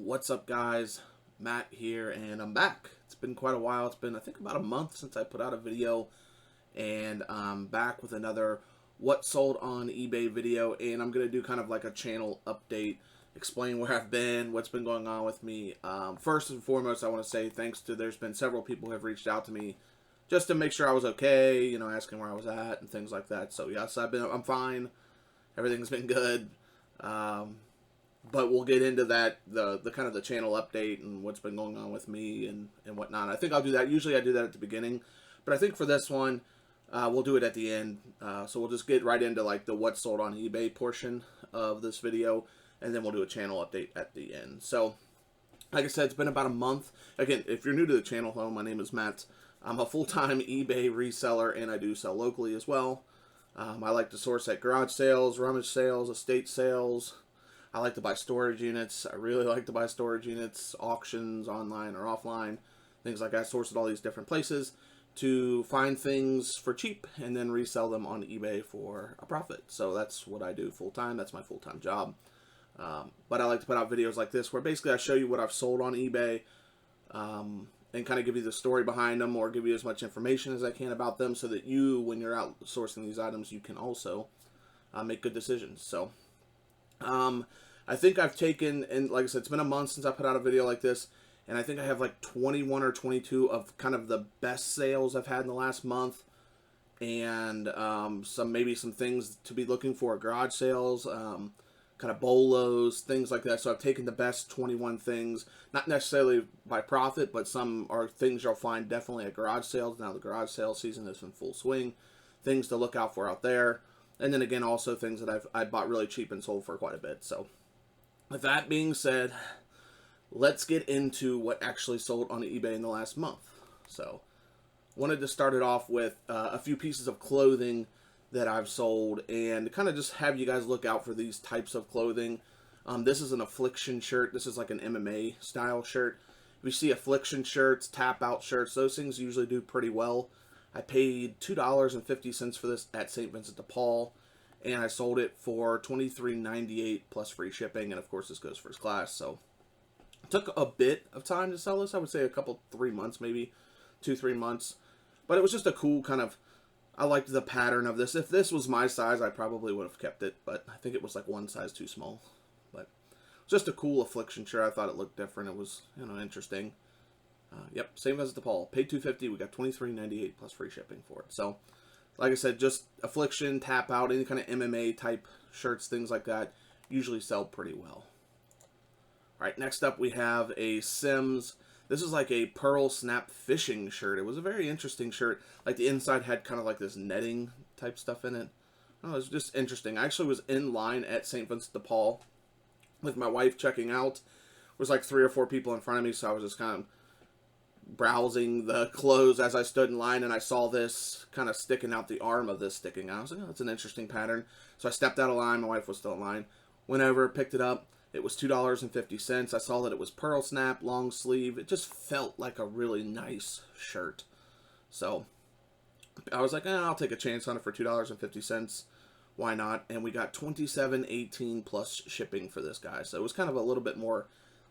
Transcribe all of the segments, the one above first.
What's up, guys? Matt here, and I'm back. It's been quite a while. It's been, I think, about a month since I put out a video, and I'm back with another what sold on eBay video, and I'm going to do kind of like a channel update, explain where I've been, what's been going on with me. First and foremost, I want to say thanks to, there's been several people who have reached out to me just to make sure I was okay, you know, asking where I was at and things like that. So yes, I'm fine. Everything's been good. But we'll get into that, the kind of the channel update and what's been going on with me and whatnot. I think I'll do that. Usually I do that at the beginning, but I think for this one, we'll do it at the end. So we'll just get right into like the what sold on eBay portion of this video, and then we'll do a channel update at the end. So, like I said, it's been about a month. Again, if you're new to the channel, hello, my name is Matt. I'm a full-time eBay reseller, and I do sell locally as well. I like to source at garage sales, rummage sales, estate sales. I like to buy storage units. I really like to buy storage units, auctions, online or offline, things like that. I source at all these different places to find things for cheap and then resell them on eBay for a profit. So that's what I do full-time. That's my full-time job. But I like to put out videos like this where basically I show you what I've sold on eBay and kind of give you the story behind them, or give you as much information as I can about them, so that you, when you're out sourcing these items, you can also make good decisions. So I think I've taken, and like I said, it's been a month since I put out a video like this, and I think I have like 21 or 22 of kind of the best sales I've had in the last month, and maybe some things to be looking for at garage sales, kind of bolos, things like that. So I've taken the best 21 things, not necessarily by profit, but some are things you'll find definitely at garage sales. Now the garage sale season is in full swing. Things to look out for out there. And then again, also things that I bought really cheap and sold for quite a bit. So with that being said, let's get into what actually sold on eBay in the last month. So wanted to start it off with a few pieces of clothing that I've sold, and kind of just have you guys look out for these types of clothing. This is an Affliction shirt. This is like an MMA style shirt. If you see Affliction shirts, tap out shirts, those things usually do pretty well. I paid $2.50 for this at St. Vincent de Paul, and I sold it for $23.98 plus free shipping, and of course this goes first class. So it took a bit of time to sell this. I would say 3 months, maybe 2-3 months, but it was just a cool kind of, I liked the pattern of this. If this was my size, I probably would have kept it, but I think it was like one size too small. But just a cool Affliction shirt. I thought it looked different. It was, you know, interesting. Yep, same as the Paul. Paid $2.50. We got $23.98 plus free shipping for it. So, like I said, just Affliction, tap out, any kind of MMA type shirts, things like that, usually sell pretty well. All right, next up we have a Sims. This is like a pearl snap fishing shirt. It was a very interesting shirt. Like the inside had kind of like this netting type stuff in it. Oh, it was just interesting. I actually was in line at St. Vincent de Paul with my wife checking out. There was like 3 or 4 people in front of me, so I was just kind of browsing the clothes as I stood in line, and I saw this kind of sticking out, the arm of this sticking out. I was like, oh, that's an interesting pattern. So I stepped out of line. My wife was still in line. Went over, picked it up. It was $2.50. I saw that it was pearl snap, long sleeve. It just felt like a really nice shirt. So I was like, I'll take a chance on it for $2.50. Why not? And we got $27.18 plus shipping for this guy. So it was kind of a little bit more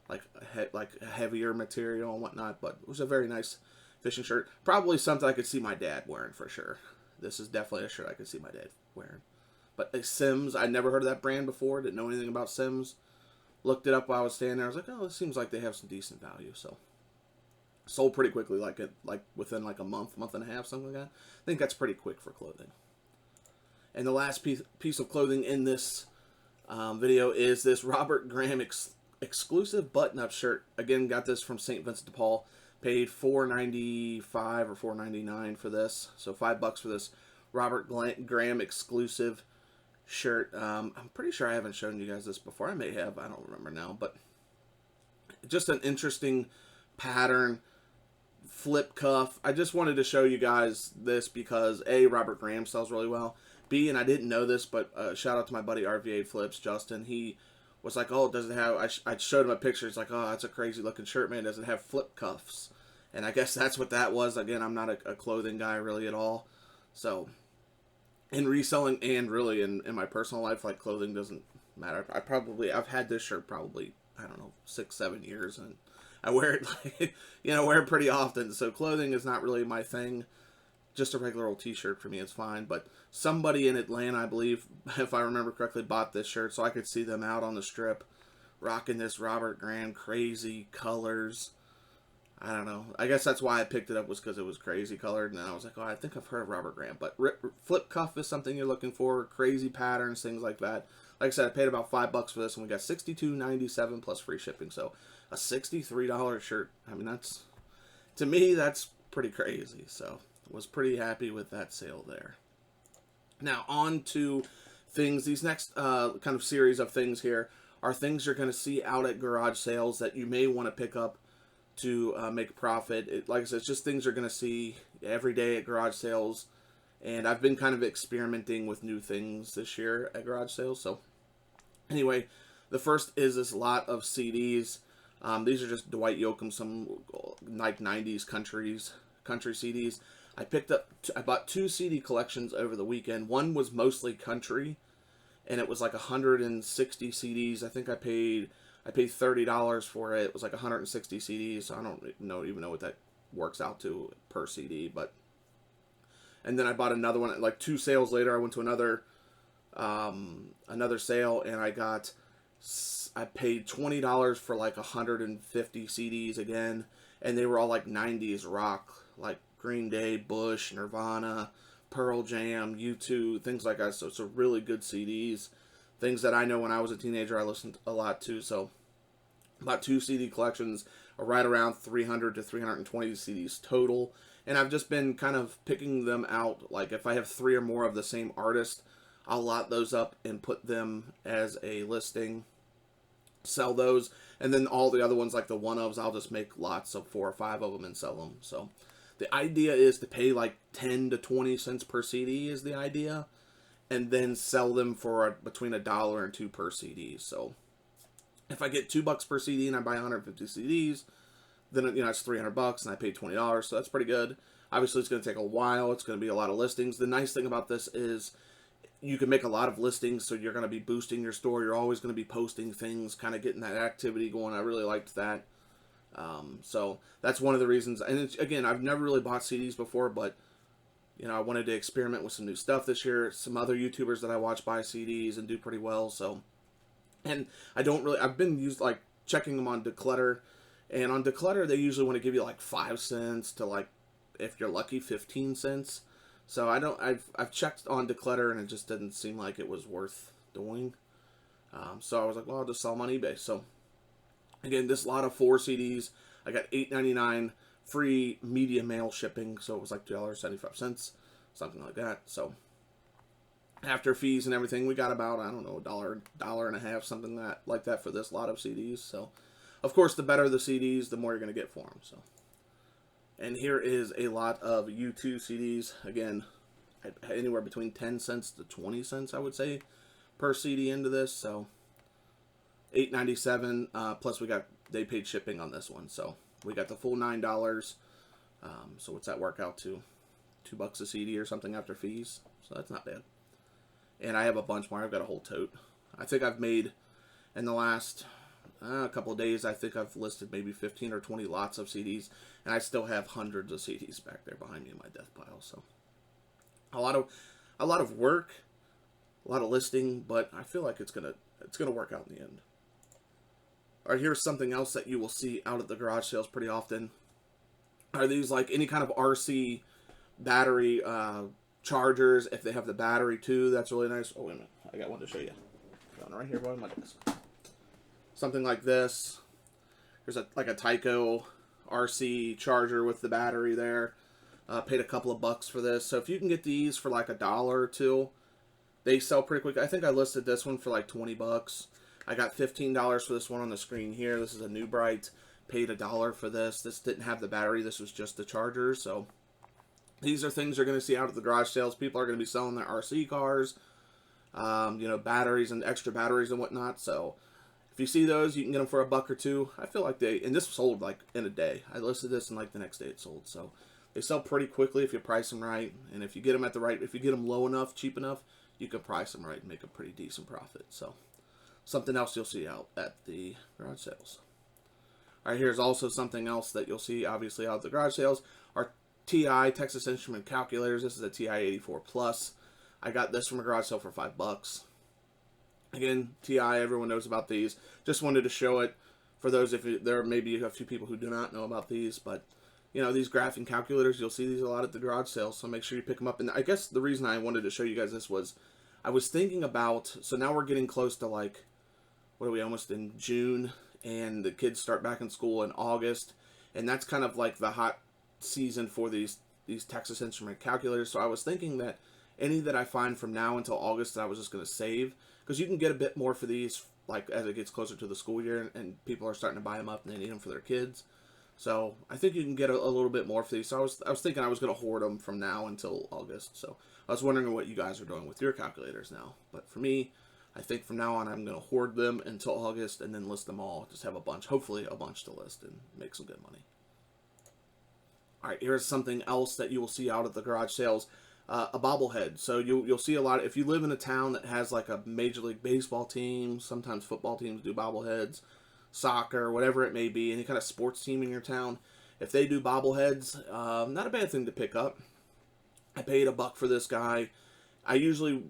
like heavier material and whatnot, but it was a very nice fishing shirt. Probably something I could see my dad wearing for sure. This is definitely a shirt I could see my dad wearing. But Sims, I never heard of that brand before. Didn't know anything about Sims. Looked it up while I was standing there. I was like, oh, it seems like they have some decent value. So sold pretty quickly, like within like a month and a half, something like that. I think that's pretty quick for clothing. And the last piece of clothing in this video is this Robert Graham exclusive button-up shirt. Again, got this from St. Vincent de Paul. Paid $4.95 or $4.99 for this. So $5 for this Robert Graham exclusive shirt. I'm pretty sure I haven't shown you guys this before. I may have. I don't remember now. But just an interesting pattern. Flip cuff. I just wanted to show you guys this because A, Robert Graham sells really well. B, and I didn't know this, but shout out to my buddy RVA Flips, Justin. He was like, oh, does it have, I showed him a picture. He's like, oh, that's a crazy looking shirt, man. Does it have flip cuffs? And I guess that's what that was. Again, I'm not a clothing guy really at all. So in reselling and really in my personal life, like, clothing doesn't matter. I've had this shirt probably, I don't know, 6-7 years, and I wear it like, wear it pretty often. So clothing is not really my thing. Just a regular old t-shirt for me is fine. But somebody in Atlanta, I believe, if I remember correctly, bought this shirt, so I could see them out on the strip rocking this Robert Graham, crazy colors. I don't know. I guess that's why I picked it up, was because it was crazy colored, and I was like, oh, I think I've heard of Robert Graham. But flip cuff is something you're looking for, crazy patterns, things like that. Like I said, I paid about $5 for this, and we got $62.97 plus free shipping. So a $63 shirt. I mean, to me, that's pretty crazy. So was pretty happy with that sale there. Now on to things. These next kind of series of things here are things you're going to see out at garage sales that you may want to pick up to make a profit. Like I said, it's just things you're going to see every day at garage sales. And I've been kind of experimenting with new things this year at garage sales. So anyway, the first is this lot of CDs. These are just Dwight Yoakam, some like 90s country CDs. I bought 2 CD collections over the weekend. One was mostly country, and it was like 160 CDs. I think I paid $30 for it. It was like 160 CDs. So I don't even know what that works out to per CD. And then I bought another one. Like 2 sales later, I went to another sale, and I paid $20 for like 150 CDs again, and they were all like 90s rock, like Green Day, Bush, Nirvana, Pearl Jam, U2, things like that. So it's a really good CDs. Things that I know when I was a teenager I listened a lot to. So about 2 CD collections are right around 300 to 320 CDs total. And I've just been kind of picking them out. Like if I have 3 or more of the same artist, I'll lot those up and put them as a listing, sell those, and then all the other ones, like the one-ofs, I'll just make lots of 4 or 5 of them and sell them. So the idea is to pay like 10 to 20 cents per CD is the idea, and then sell them for between $1 and $2 per CD. So if I get $2 per CD and I buy 150 CDs, then it's $300 and I paid $20, so that's pretty good. Obviously, it's going to take a while. It's going to be a lot of listings. The nice thing about this is you can make a lot of listings, so you're going to be boosting your store. You're always going to be posting things, kind of getting that activity going. I really liked that. So that's one of the reasons. And again, I've never really bought CDs before, but I wanted to experiment with some new stuff this year. Some other YouTubers that I watch buy CDs and do pretty well. So, and I've been checking them on Declutter, and on Declutter they usually want to give you like 5 cents to, like, if you're lucky, 15 cents. So I've checked on Declutter, and it just didn't seem like it was worth doing. So I was like, well, I'll just sell them on eBay. So again, this lot of 4 CDs, I got $8.99 free media mail shipping, so it was like $2.75, something like that. So after fees and everything, we got about, I don't know, $1 and a half, something like that for this lot of CDs. So of course, the better the CDs, the more you're going to get for them. So, and here is a lot of U2 CDs. Again, anywhere between 10 cents to 20 cents, I would say, per CD into this. So $8.97 plus they paid shipping on this one. So we got the full $9. So what's that work out to? $2 a CD or something after fees. So that's not bad. And I have a bunch more. I've got a whole tote. I think I've made, in the last a couple of days, I think I've listed maybe 15 or 20 lots of CDs, and I still have hundreds of CDs back there behind me in my death pile. So a lot of work, a lot of listing, but I feel like it's gonna work out in the end. All right, here's something else that you will see out at the garage sales pretty often. Are these like any kind of RC battery chargers? If they have the battery too, that's really nice. Oh, wait a minute, I got one to show you. Got one right here by my desk. Something like this. There's like a Tyco RC charger with the battery there. Paid a couple of bucks for this. So if you can get these for like $1 or $2, they sell pretty quick. I think I listed this one for like 20 bucks. I got $15 for this one on the screen here. This is a New Bright. Paid $1 for this. This didn't have the battery. This was just the charger. So these are things you're going to see out at the garage sales. People are going to be selling their RC cars, batteries and extra batteries and whatnot. So if you see those, you can get them for $1 or $2. I feel like and this sold like in a day. I listed this and like the next day it sold. So they sell pretty quickly if you price them right. And if you get them if you get them low enough, cheap enough, you can price them right and make a pretty decent profit. So something else you'll see out at the garage sales. All right, here's also something else that you'll see, obviously, out at the garage sales are TI, Texas Instrument calculators. This is a TI 84 Plus. I got this from a garage sale for $5. Again, TI, everyone knows about these. Just wanted to show it for those, if there may be a few people who do not know about these, but you know, these graphing calculators, you'll see these a lot at the garage sales, so make sure you pick them up. And I guess the reason I wanted to show you guys this was, I was thinking about, so now we're getting close to like, what are we, almost in June, and the kids start back in school in August, and that's kind of like the hot season for these Texas Instrument calculators. So I was thinking that any that I find from now until August that I was just going to save, because you can get a bit more for these like as it gets closer to the school year, and people are starting to buy them up and they need them for their kids. So I think you can get a little bit more for these. So I was thinking I was going to hoard them from now until August. So I was wondering what you guys are doing with your calculators now. But for me, I think from now on I'm going to hoard them until August and then list them all. Just have a bunch, hopefully a bunch to list and make some good money. All right, here's something else that you will see out at the garage sales. A bobblehead. So you'll see a lot, if you live in a town that has like a Major League Baseball team, sometimes football teams do bobbleheads, soccer, whatever it may be, any kind of sports team in your town, if they do bobbleheads, not a bad thing to pick up. I paid $1 for this guy. I usually,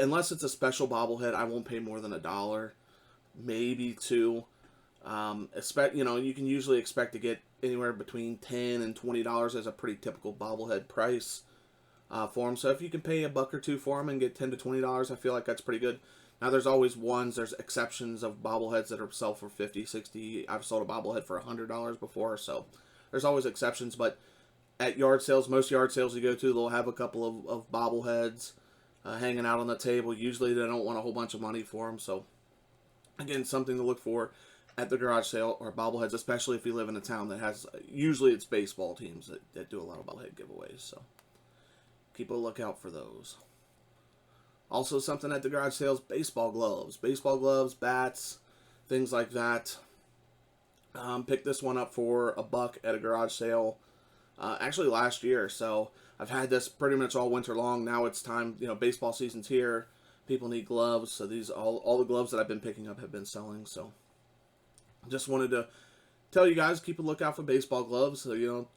unless it's a special bobblehead, I won't pay more than $1, maybe $2. You know, you can usually expect to get anywhere between $10 and $20 as a pretty typical bobblehead price for them. So if you can pay $1 or $2 for them and get $10 to $20, I feel like that's pretty good. Now, there's always there's exceptions of bobbleheads that are sold for $50, $60. I've sold a bobblehead for $100 before, so there's always exceptions. But at yard sales, most yard sales you go to, they'll have a couple of bobbleheads hanging out on the table. Usually they don't want a whole bunch of money for them. So, again, something to look for at the garage sale or bobbleheads, especially if you live in a town that has, usually it's baseball teams that do a lot of bobblehead giveaways. So, keep a lookout for those. Also, something at the garage sales, baseball gloves, bats, things like that. Picked this one up for $1 at a garage sale, actually last year. So I've had this pretty much all winter long. Now it's time, you know, baseball season's here. People need gloves, so these all the gloves that I've been picking up have been selling. So just wanted to tell you guys, keep a lookout for baseball gloves. So, you know,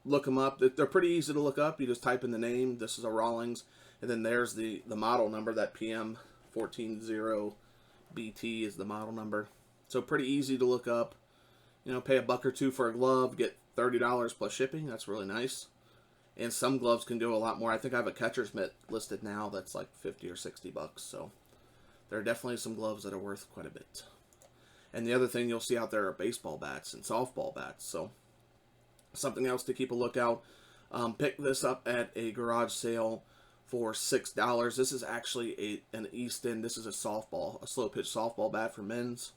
look them up. They're pretty easy to look up. You just type in the name. This is a Rawlings. And then there's the model number, that PM140BT is the model number. So pretty easy to look up. You know, pay $1 or $2 for a glove, get $30 plus shipping. That's really nice. And some gloves can go a lot more. I think I have a catcher's mitt listed now that's like $50 or $60. So there are definitely some gloves that are worth quite a bit. And the other thing you'll see out there are baseball bats and softball bats. So something else to keep a lookout. Pick this up at a garage sale for $6. This is actually an Easton. This is a slow pitch softball bat for men's.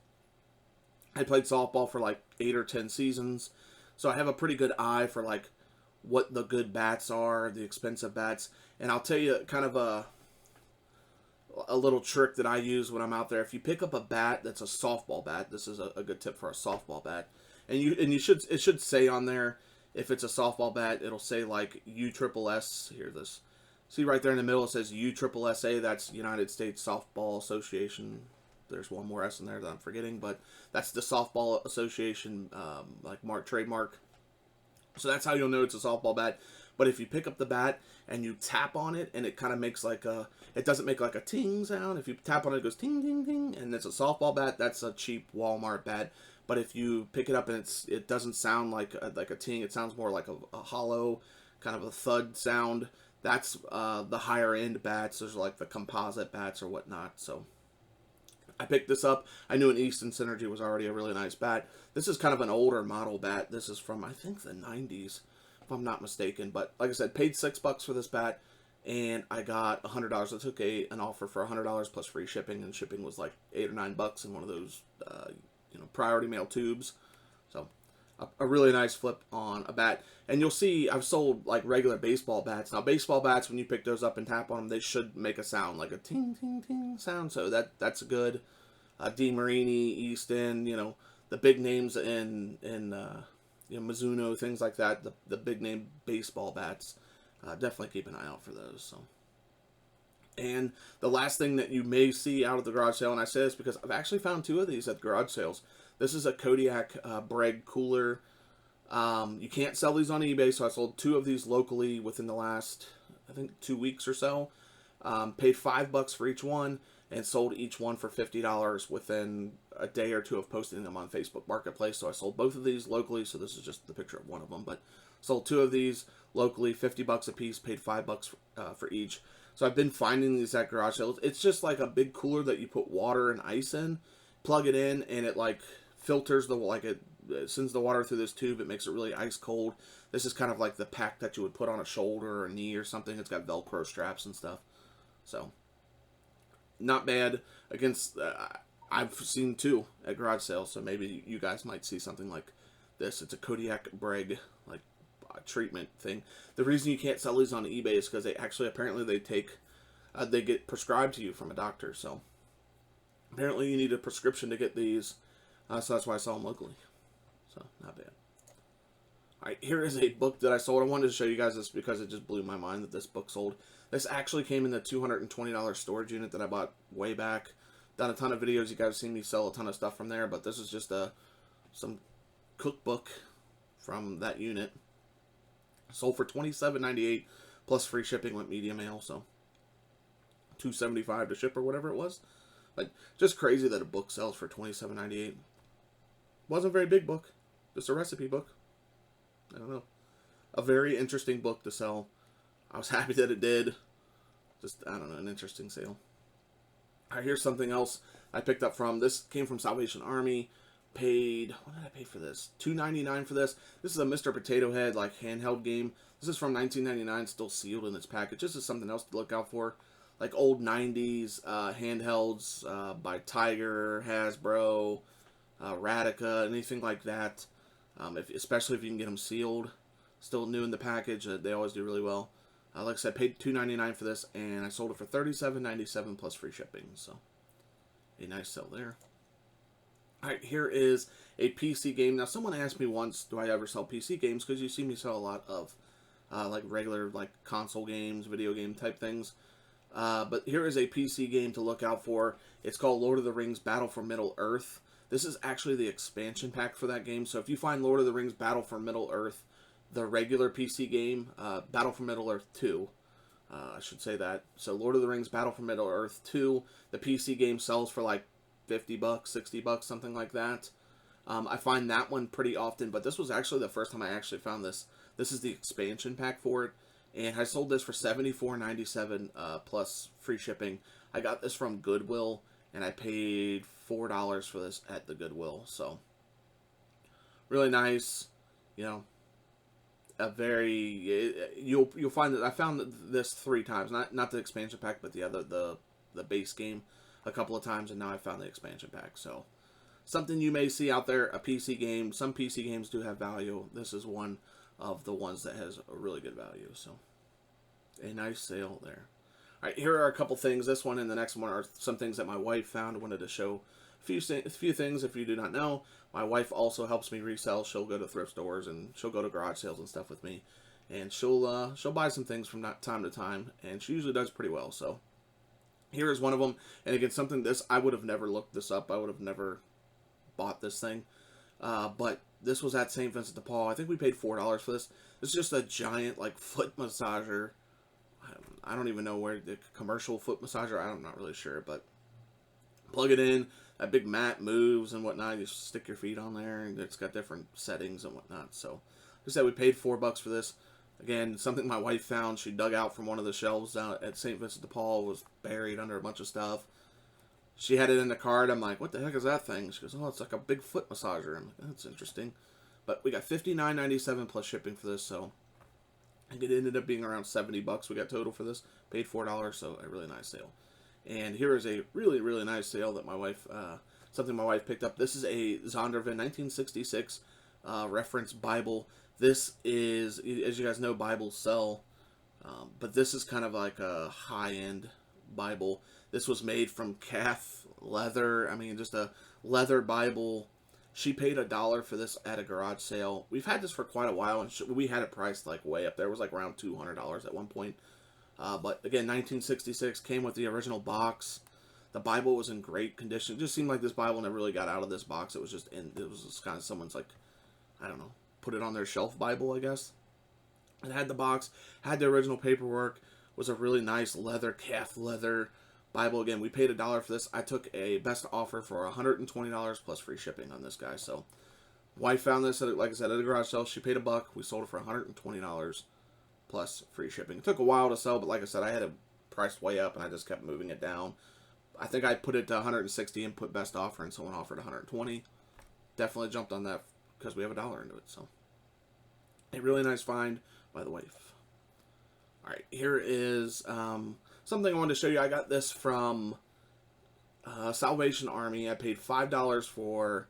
I played softball for like 8 or 10 seasons, so I have a pretty good eye for like what the good bats are, the expensive bats. And I'll tell you kind of a little trick that I use when I'm out there. If you pick up a bat that's a softball bat, this is a good tip for a softball bat. And it should say on there, if it's a softball bat, it'll say like USSS. Here, this. See right there in the middle, it says USSSA. That's United States Softball Association. There's one more S in there that I'm forgetting, but that's the Softball Association trademark. So that's how you'll know it's a softball bat. But if you pick up the bat and you tap on it, and it kind of makes like it doesn't make like a ting sound. If you tap on it, it goes ting, ting, ting, and it's a softball bat. That's a cheap Walmart bat. But if you pick it up and it doesn't sound like a ting, it sounds more like a hollow, kind of a thud sound. That's the higher end bats. There's like the composite bats or whatnot. So I picked this up. I knew an Easton Synergy was already a really nice bat. This is kind of an older model bat. This is from, I think, the 90s, if I'm not mistaken. But like I said, paid $6 for this bat, and I got $100. I took an offer for $100 plus free shipping, and shipping was like $8 or $9 in one of those priority mail tubes. So a really nice flip on a bat. And you'll see I've sold like regular baseball bats. Now baseball bats, when you pick those up and tap on them, they should make a sound, like a ting ting ting sound. So that's good. DeMarini, Easton, the big names in Mizuno, things like that, the big name baseball bats. Definitely keep an eye out for those. So And the last thing that you may see out of the garage sale, and I say this because I've actually found 2 of these at garage sales. This is a Kodiak Breg cooler. You can't sell these on eBay, so I sold 2 of these locally within the last, I think, 2 weeks or so. Paid $5 for each one, and sold each one for $50 within a day or 2 of posting them on Facebook Marketplace. So I sold both of these locally, so this is just the picture of one of them, but sold 2 of these locally, $50 a piece, paid $5 for each. So I've been finding these at garage sales. It's just like a big cooler that you put water and ice in, plug it in, and it like filters it sends the water through this tube. It makes it really ice cold. This is kind of like the pack that you would put on a shoulder or a knee or something. It's got Velcro straps and stuff. So not bad. Against I've seen 2 at garage sales, so maybe you guys might see something like this. It's a Kodiak Breg like treatment thing. The reason you can't sell these on eBay is because they actually apparently they get prescribed to you from a doctor. So apparently you need a prescription to get these. So that's why I sell them locally. So not bad. Alright, here is a book that I sold. I wanted to show you guys this because it just blew my mind that this book sold. This actually came in the $220 storage unit that I bought way back. Done a ton of videos. You guys have seen me sell a ton of stuff from there, but this is just some cookbook from that unit. Sold for $27.98 plus free shipping with media mail, so $2.75 to ship or whatever it was. But just crazy that a book sells for $27.98. Wasn't a very big book, just a recipe book. I don't know. A very interesting book to sell. I was happy that it did. Just, I don't know, an interesting sale. Alright, here's something else I picked up from. This came from Salvation Army. Paid, what did I pay for this? $2.99 for this. This is a Mr. Potato Head, like, handheld game. This is from 1999, still sealed in its package. This is something else to look out for. Like, old 90s handhelds by Tiger, Hasbro, Radica, anything like that. Especially if you can get them sealed. Still new in the package. They always do really well. Like I said, paid $2.99 for this, and I sold it for $37.97 plus free shipping. So, a nice sell there. Alright, here is a PC game. Now, someone asked me once, do I ever sell PC games? Because you see me sell a lot of, like, regular, like, console games, video game type things. But here is a PC game to look out for. It's called Lord of the Rings Battle for Middle-earth. This is actually the expansion pack for that game. So if you find Lord of the Rings Battle for Middle-earth, the regular PC game, Battle for Middle-earth 2, I should say that. So Lord of the Rings Battle for Middle-earth 2, the PC game sells for like $50, $60, something like that. I find that one pretty often, but this was actually the first time I actually found this. This is the expansion pack for it, and I sold this for $74.97 plus free shipping. I got this from Goodwill, and I paid $4 for this at the Goodwill. So really nice, you know. A very you'll find that I found this 3 times, not the expansion pack, but the base game a couple of times, and now I found the expansion pack. So something you may see out there, a PC game. Some PC games do have value. This is one of the ones that has a really good value. So a nice sale there. All right, here are a couple things. This one and the next one are some things that my wife found. I wanted to show a few things. If you do not know, my wife also helps me resell. She'll go to thrift stores and she'll go to garage sales and stuff with me, and she'll buy some things from time to time, and she usually does pretty well. So here is one of them, and again, something this I would have never looked this up. I would have never bought this thing, but this was at St. Vincent de Paul. I think we paid $4 for this. It's just a giant like foot massager. I don't even know where the commercial foot massager. I'm not really sure, but plug it in. That big mat moves and whatnot. You just stick your feet on there, and it's got different settings and whatnot. So, like I said, we paid $4 for this. Again, something my wife found. She dug out from one of the shelves down at St. Vincent de Paul. Was buried under a bunch of stuff. She had it in the cart. I'm like, what the heck is that thing? She goes, oh, it's like a big foot massager. I'm like, that's interesting. But we got $59.97 plus shipping for this, so I think it ended up being around $70 we got total for this. Paid $4, so a really nice sale. And here is a really, really nice sale that my wife, something my wife picked up. This is a Zondervan 1966 reference Bible. This is, as you guys know, Bibles sell, but this is kind of like a high-end Bible. This was made from calf leather. I mean, just a leather Bible. She paid $1 for this at a garage sale. We've had this for quite a while, and we had it priced like way up there. It was like around $200 at one point. But again, 1966, came with the original box. The Bible was in great condition. It just seemed like this Bible never really got out of this box. It was just kind of someone's, like, I don't know, put it on their shelf Bible, I guess. It had the box, had the original paperwork, was a really nice leather, calf leather Bible. Again, we paid $1 for this. I took a best offer for $120 plus free shipping on this guy. So, wife found this, like I said, at a garage sale. She paid $1. We sold it for $120 plus free shipping. It took a while to sell, but like I said, I had it priced way up, and I just kept moving it down. I think I put it to 160 and put best offer, and someone offered 120. Definitely jumped on that because we have $1 into it. So, a really nice find by the wife. All right, here is something I wanted to show you. I got this from Salvation Army. I paid $5 for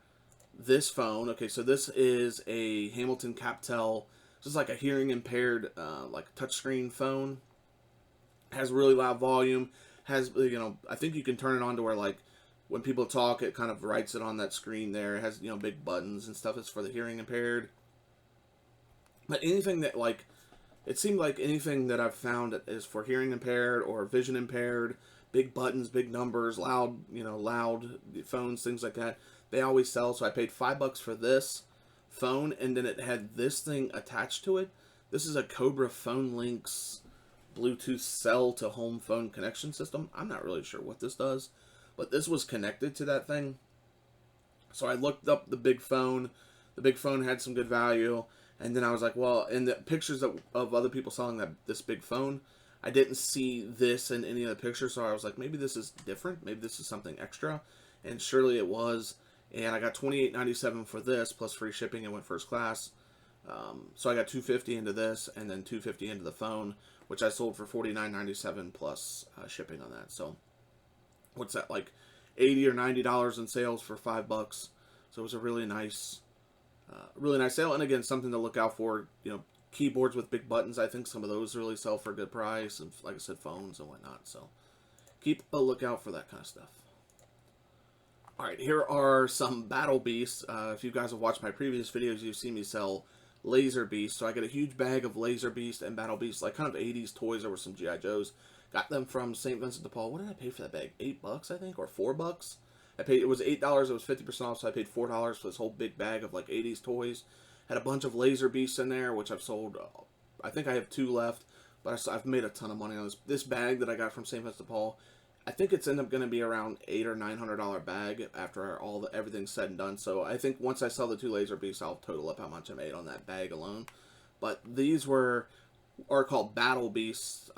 this phone. Okay, so this is a Hamilton Captel. This is like a hearing impaired, like touchscreen phone. Has really loud volume. Has, you know, I think you can turn it on to where, like, when people talk, it kind of writes it on that screen there. It has, you know, big buttons and stuff. It's for the hearing impaired. But anything that, like, it seemed like anything that I've found is for hearing impaired or vision impaired, big buttons, big numbers, loud, you know, loud phones, things like that, they always sell. So I paid $5 for this phone, and then it had this thing attached to it. This is a Cobra Phone Links Bluetooth cell to home phone connection system. I'm not really sure what this does, but this was connected to that thing. So I looked up the big phone. The big phone had some good value. And then I was like, well, in the pictures of other people selling this big phone, I didn't see this in any of the pictures. So I was like, maybe this is different. Maybe this is something extra. And surely it was. And I got $28.97 for this plus free shipping. It went first class. So I got $250 into this and then $250 into the phone, which I sold for $49.97 plus shipping on that. So what's that, like $80 or $90 in sales for $5? So it was a really nice sale. And again, something to look out for. You know, keyboards with big buttons. I think some of those really sell for a good price. And like I said, phones and whatnot. So keep a lookout for that kind of stuff. All right, here are some Battle Beasts. If you guys have watched my previous videos, you've seen me sell Laser Beasts. So I got a huge bag of Laser Beast and Battle Beasts, like kind of 80s toys. There were some G.I. Joes. Got them from St. Vincent de Paul. What did I pay for that bag? $8, I think, or $4? It was $8. It was 50% off, so I paid $4 for this whole big bag of like 80s toys. Had a bunch of Laser Beasts in there, which I've sold. I think I have 2 left, but I've made a ton of money on this. This bag that I got from St. Vincent de Paul, I think it's ended up going to be around $800 or $900 bag after everything's said and done. So I think once I sell the 2 Laser Beasts, I'll total up how much I made on that bag alone. But these are called Battle Beasts.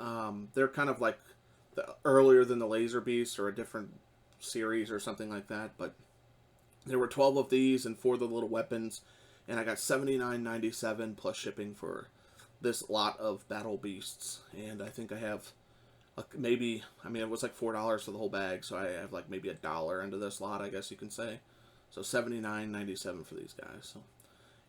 They're kind of like earlier than the Laser Beasts or a different series or something like that. But there were 12 of these and 4 of the little weapons, and I got $79.97 plus shipping for this lot of Battle Beasts. And I think I have maybe, I mean, it was like $4 for the whole bag, so I have like maybe $1 into this lot, I guess you can say. So $79.97 for these guys. So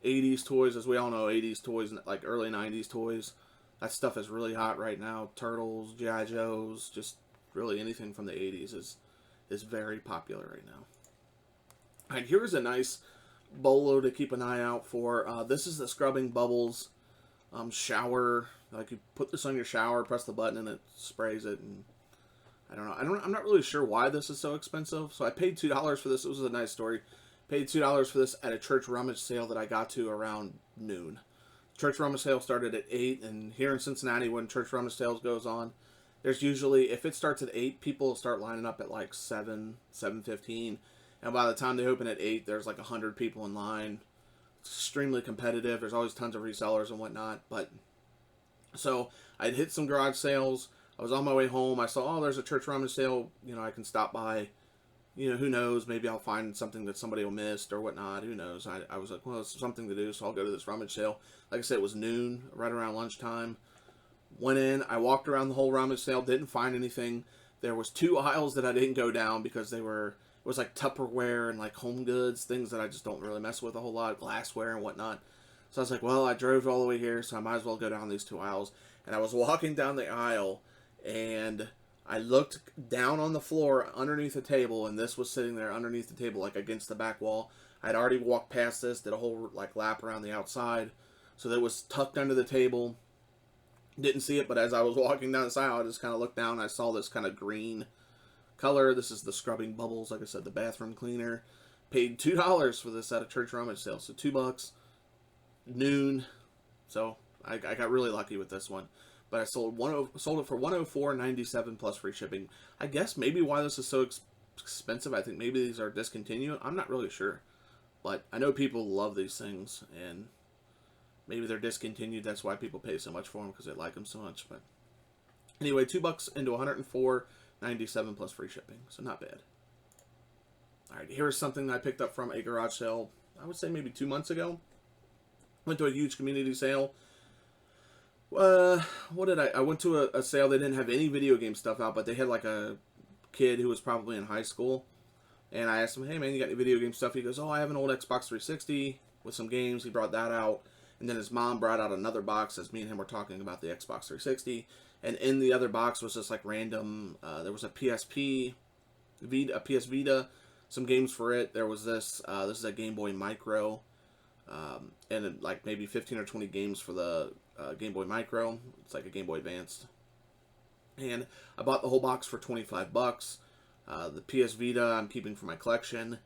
80s toys, as we all know, 80s toys, like early 90s toys, that stuff is really hot right now. Turtles, G.I. Joes, just really anything from the 80s is very popular right now. All right, here's a nice bolo to keep an eye out for. This is the Scrubbing Bubbles shower. Like, you put this on your shower, press the button, and it sprays it. And I don't know. I'm not really sure why this is so expensive. So I paid $2 for this. It was a nice story. Paid $2 for this at a church rummage sale that I got to around noon. Church rummage sale started at 8, and here in Cincinnati, when church rummage sales goes on, there's usually, if it starts at 8, people start lining up at like 7:15, and by the time they open at 8, there's like 100 people in line. It's extremely competitive. There's always tons of resellers and whatnot, but so I'd hit some garage sales. I was on my way home. I saw, oh, there's a church rummage sale. You know, I can stop by. You know, who knows? Maybe I'll find something that somebody will miss or whatnot. Who knows? I was like, well, it's something to do, so I'll go to this rummage sale. Like I said, it was noon, right around lunchtime. Went in. I walked around the whole rummage sale. Didn't find anything. There was 2 aisles that I didn't go down because it was like Tupperware and like home goods, things that I just don't really mess with a whole lot, glassware and whatnot. So I was like, well, I drove all the way here, so I might as well go down these 2 aisles. And I was walking down the aisle, and I looked down on the floor underneath the table, and this was sitting there underneath the table, like against the back wall. I'd already walked past this, did a whole like lap around the outside, so that was tucked under the table. Didn't see it, but as I was walking down the aisle, I just kind of looked down and I saw this kind of green color. This is the scrubbing bubbles, like I said, the bathroom cleaner. Paid $2 for this at a church rummage sale, so $2, noon. So I got really lucky with this one. But I sold it for $104.97 plus free shipping. I guess maybe why this is so expensive. I think maybe these are discontinued. I'm not really sure, but I know people love these things, and maybe they're discontinued. That's why people pay so much for them, because they like them so much. But anyway, $2 into $104.97 plus free shipping, so not bad. All right, here's something that I picked up from a garage sale. I would say maybe 2 months ago. Went to a huge community sale. What did I went to a sale. They didn't have any video game stuff out, but they had like a kid who was probably in high school. And I asked him, hey man, you got any video game stuff? He goes, oh, I have an old Xbox 360 with some games. He brought that out. And then his mom brought out another box as me and him were talking about the Xbox 360. And in the other box was just like random, there was a PSP, a PS Vita, some games for it. There was this is a Game Boy Micro, and like maybe 15 or 20 games for the Game Boy Micro. It's like a Game Boy Advanced. And I bought the whole box for $25. The PS Vita I'm keeping for my collection.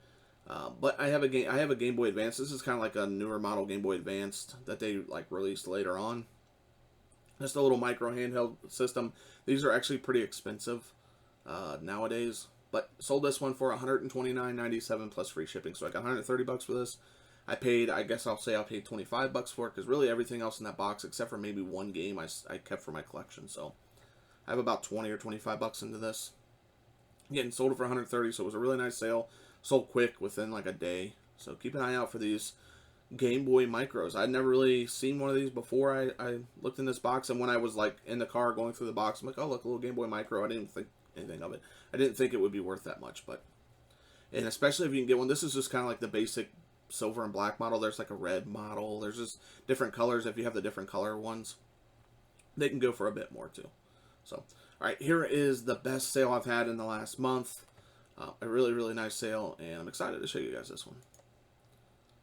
But I have a Game Boy Advance. This is kind of like a newer model Game Boy Advanced that they like released later on. Just a little micro handheld system. These are actually pretty expensive nowadays. But sold this one for $129.97 plus free shipping. So I got $130 for this. I paid, I guess I'll say I paid $25 for it, because really everything else in that box, except for maybe one game, I kept for my collection. So I have about 20 or $25 into this. Again, sold it for $130, so it was a really nice sale. Sold quick within like a day. So keep an eye out for these Game Boy Micros. I'd never really seen one of these before I looked in this box, and when I was like in the car going through the box, I'm like, oh look, a little Game Boy Micro. I didn't think anything of it. I didn't think it would be worth that much, and especially if you can get one. This is just kind of like the basic silver and black model. There's like a red model. There's just different colors. If you have the different color ones, they can go for a bit more too. So, all right, here is the best sale I've had in the last month. A really, really nice sale, and I'm excited to show you guys this one.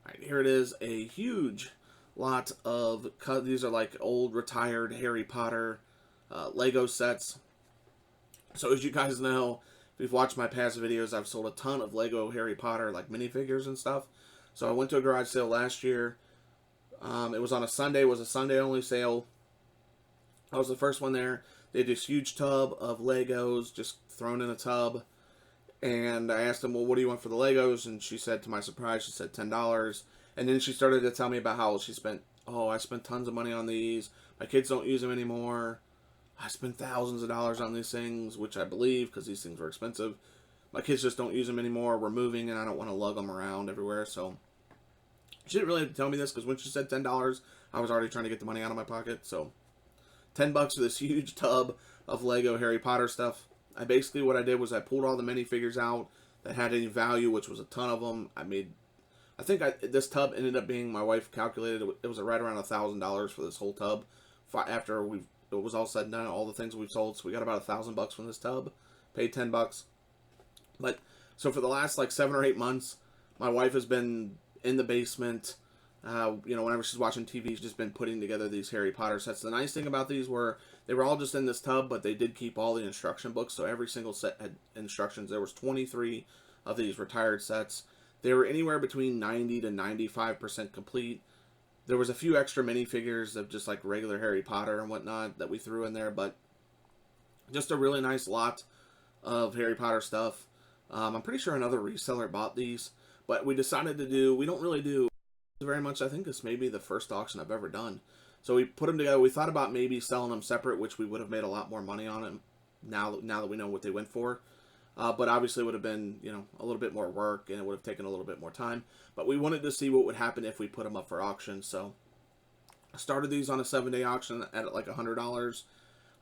All right, here it is, a huge lot of, these are like old retired Harry Potter Lego sets. So as you guys know, if you've watched my past videos, I've sold a ton of Lego Harry Potter like minifigures and stuff. So I went to a garage sale last year. It was on a Sunday. It was a Sunday only sale. I was the first one there. They had this huge tub of Legos just thrown in a tub. And I asked them, well, what do you want for the Legos? And she said, to my surprise, she said $10. And then she started to tell me about how she spent, oh, I spent tons of money on these. My kids don't use them anymore. I spent thousands of dollars on these things, which I believe, because these things were expensive. My kids just don't use them anymore. We're moving, and I don't want to lug them around everywhere. So she didn't really tell me this, because when she said $10, I was already trying to get the money out of my pocket. So $10 for this huge tub of Lego Harry Potter stuff. What I did was I pulled all the minifigures out that had any value, which was a ton of them. This tub ended up being, my wife calculated, it was right around $1,000 for this whole tub. After it was all said and done, all the things we've sold. So we got about $1,000 from this tub. Paid $10. But, so for the last like 7 or 8 months, my wife has been in the basement. Whenever she's watching TV, she's just been putting together these Harry Potter sets. The nice thing about these were, they were all just in this tub, but they did keep all the instruction books, so every single set had instructions. There was 23 of these retired sets. They were anywhere between 90 to 95% complete. There was a few extra minifigures of just like regular Harry Potter and whatnot that we threw in there, but just a really nice lot of Harry Potter stuff. I'm pretty sure another reseller bought these, but we decided we don't really do very much. I think this may be the first auction I've ever done. So we put them together. We thought about maybe selling them separate, which we would have made a lot more money on them now that we know what they went for. But obviously it would have been, a little bit more work, and it would have taken a little bit more time. But we wanted to see what would happen if we put them up for auction. So I started these on a 7-day auction at like $100,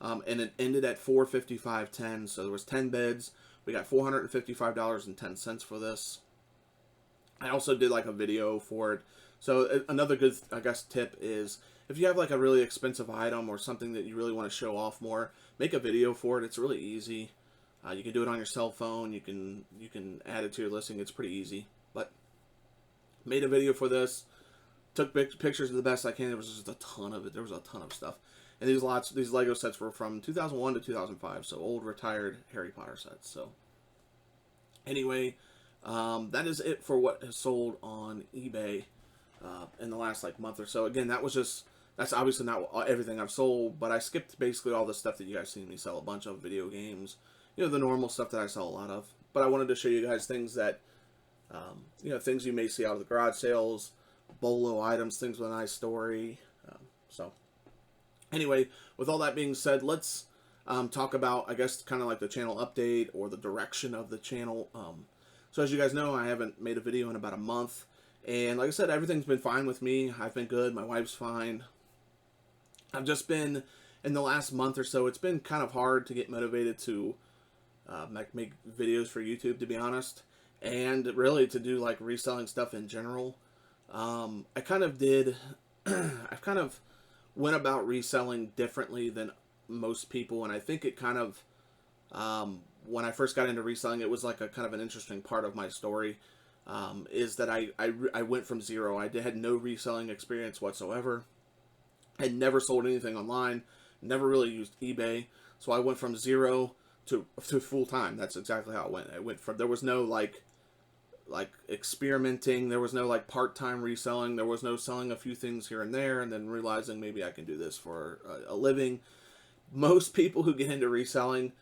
and it ended at $455.10. So there was 10 bids. We got $455.10 for this. I also did like a video for it. So another good, I guess, tip is, if you have like a really expensive item or something that you really want to show off more, make a video for it. It's really easy. You can do it on your cell phone. You can add it to your listing. It's pretty easy. But made a video for this. Took pictures of the best I can. There was just a ton of it. There was a ton of stuff. And these Lego sets were from 2001 to 2005, so old retired Harry Potter sets. So anyway, that is it for what has sold on eBay in the last like month or so. Again, that's obviously not everything I've sold, but I skipped basically all the stuff that you guys seen me sell. A bunch of video games, the normal stuff that I sell a lot of. But I wanted to show you guys things that, things you may see out of the garage sales, bolo items, things with a nice story. So anyway, with all that being said, let's talk about, I guess, kind of like the channel update or the direction of the channel. So as you guys know, I haven't made a video in about a month. And like I said, everything's been fine with me. I've been good. My wife's fine. I've just been, in the last month or so, it's been kind of hard to get motivated to make videos for YouTube, to be honest. And really to do like reselling stuff in general. I kind of went about reselling differently than most people. And I think it kind of, when I first got into reselling, it was like a kind of an interesting part of my story. Is that I went from zero. I had no reselling experience whatsoever. I had never sold anything online, never really used eBay. So I went from zero to full time. That's exactly how it went. I went from, there was no like experimenting. There was no like part-time reselling. There was no selling a few things here and there and then realizing maybe I can do this for a living. Most people who get into reselling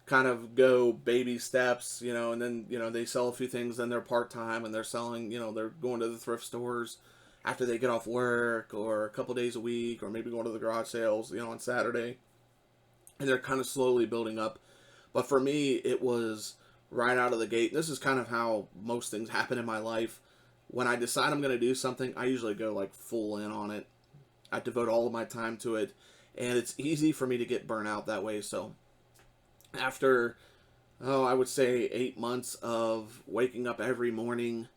kind of go baby steps, and then, they sell a few things, then they're part-time and they're selling, they're going to the thrift stores after they get off work or a couple days a week, or maybe going to the garage sales, on Saturday. And they're kind of slowly building up. But for me, it was right out of the gate. This is kind of how most things happen in my life. When I decide I'm going to do something, I usually go like full in on it. I devote all of my time to it. And it's easy for me to get burnt out that way. So after, I would say 8 months of waking up every morning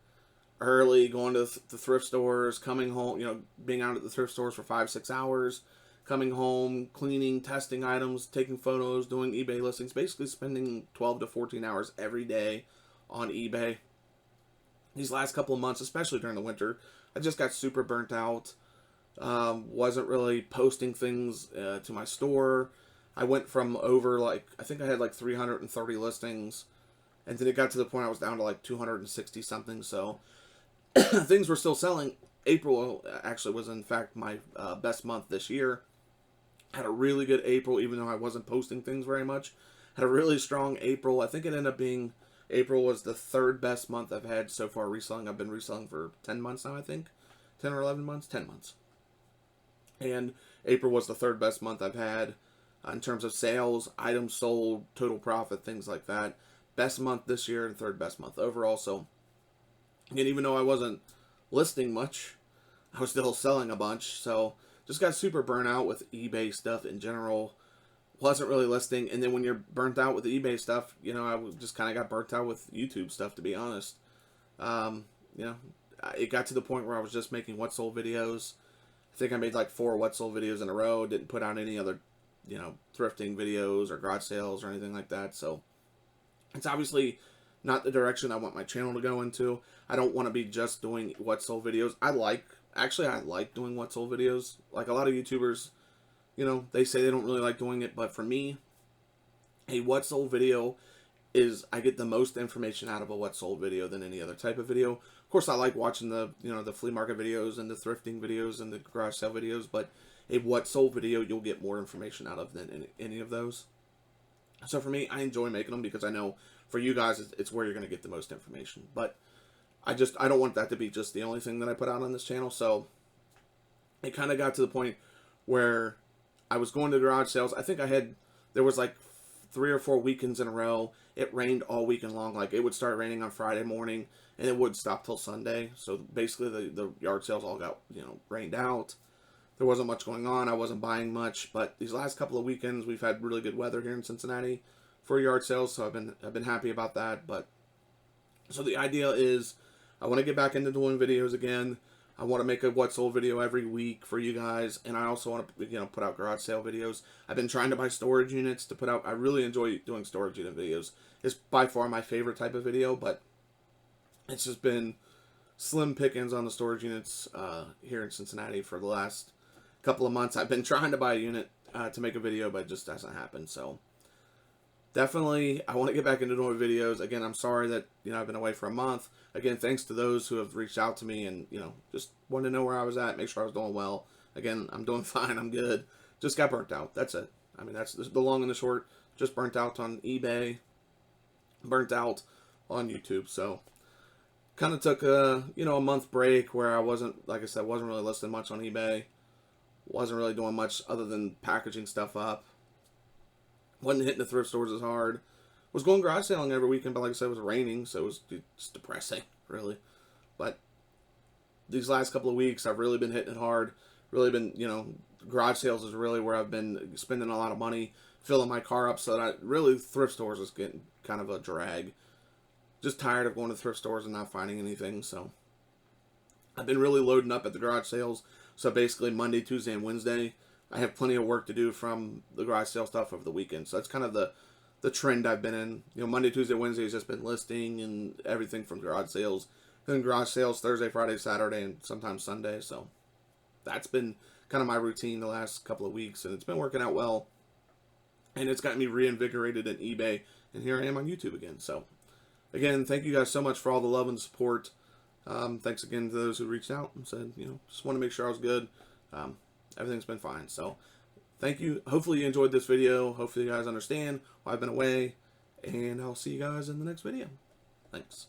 early, going to the thrift stores, coming home, being out at the thrift stores for 5-6 hours, coming home, cleaning, testing items, taking photos, doing eBay listings, basically spending 12 to 14 hours every day on eBay. These last couple of months, especially during the winter, I just got super burnt out. Wasn't really posting things to my store. I went from I think I had like 330 listings, and then it got to the point I was down to like 260 something, so things were still selling. April actually was in fact my best month this year. Had a really good April, even though I wasn't posting things very much. Had a really strong April. I think it ended up being, April was the third best month I've had so far reselling. I've been reselling for 10 months now, I think. 10 or 11 months? 10 months. And April was the third best month I've had in terms of sales, items sold, total profit, things like that. Best month this year and third best month overall. So, and even though I wasn't listing much, I was still selling a bunch. So just got super burnt out with eBay stuff in general. Wasn't really listing. And then when you're burnt out with the eBay stuff, I just kind of got burnt out with YouTube stuff, to be honest. It got to the point where I was just making what sold videos. I think I made like 4 what sold videos in a row. Didn't put out any other, thrifting videos or garage sales or anything like that. So it's obviously not the direction I want my channel to go into. I don't want to be just doing what sold videos. I like doing what sold videos. Like a lot of YouTubers, they say they don't really like doing it, but for me, a what sold video is, I get the most information out of a what sold video than any other type of video. Of course, I like watching the, the flea market videos and the thrifting videos and the garage sale videos, but a what sold video you'll get more information out of than any of those. So for me, I enjoy making them because I know for you guys, it's where you're going to get the most information. But I don't want that to be just the only thing that I put out on this channel. So it kind of got to the point where I was going to garage sales. I think there was like 3 or 4 weekends in a row. It rained all weekend long. Like it would start raining on Friday morning and it would stop till Sunday. So basically the yard sales all got, rained out. There wasn't much going on. I wasn't buying much, but these last couple of weekends we've had really good weather here in Cincinnati for yard sales, so I've been happy about that. But so the idea is I want to get back into doing videos again. I want to make a what sold video every week for you guys, and I also want to put out garage sale videos. I've been trying to buy storage units to put out. I really enjoy doing storage unit videos. It's by far my favorite type of video, but it's just been slim pickings on the storage units here in Cincinnati for the last couple of months. I've been trying to buy a unit to make a video, but it just hasn't happened. So definitely, I want to get back into doing videos. Again, I'm sorry that, I've been away for a month. Again, thanks to those who have reached out to me and, just wanted to know where I was at, make sure I was doing well. Again, I'm doing fine. I'm good. Just got burnt out. That's it. I mean, that's the long and the short. Just burnt out on eBay. Burnt out on YouTube. So kind of took a month break where I wasn't, like I said, wasn't really listing much on eBay. Wasn't really doing much other than packaging stuff up. Wasn't hitting the thrift stores as hard. Was going garage selling every weekend, but like I said, it was raining, so it was just depressing, really. But these last couple of weeks, I've really been hitting it hard. Really been, garage sales is really where I've been spending a lot of money, filling my car up, so that really thrift stores is getting kind of a drag. Just tired of going to thrift stores and not finding anything, so I've been really loading up at the garage sales. So basically Monday, Tuesday, and Wednesday, I have plenty of work to do from the garage sale stuff over the weekend. So that's kind of the trend I've been in. Monday, Tuesday, Wednesday has just been listing and everything from garage sales. Then garage sales Thursday, Friday, Saturday, and sometimes Sunday. So that's been kind of my routine the last couple of weeks, and it's been working out well. And it's gotten me reinvigorated in eBay, and here I am on YouTube again. So again, thank you guys so much for all the love and support. Thanks again to those who reached out and said, just want to make sure I was good. Everything's been fine. So thank you. Hopefully you enjoyed this video. Hopefully you guys understand why I've been away. And I'll see you guys in the next video. Thanks.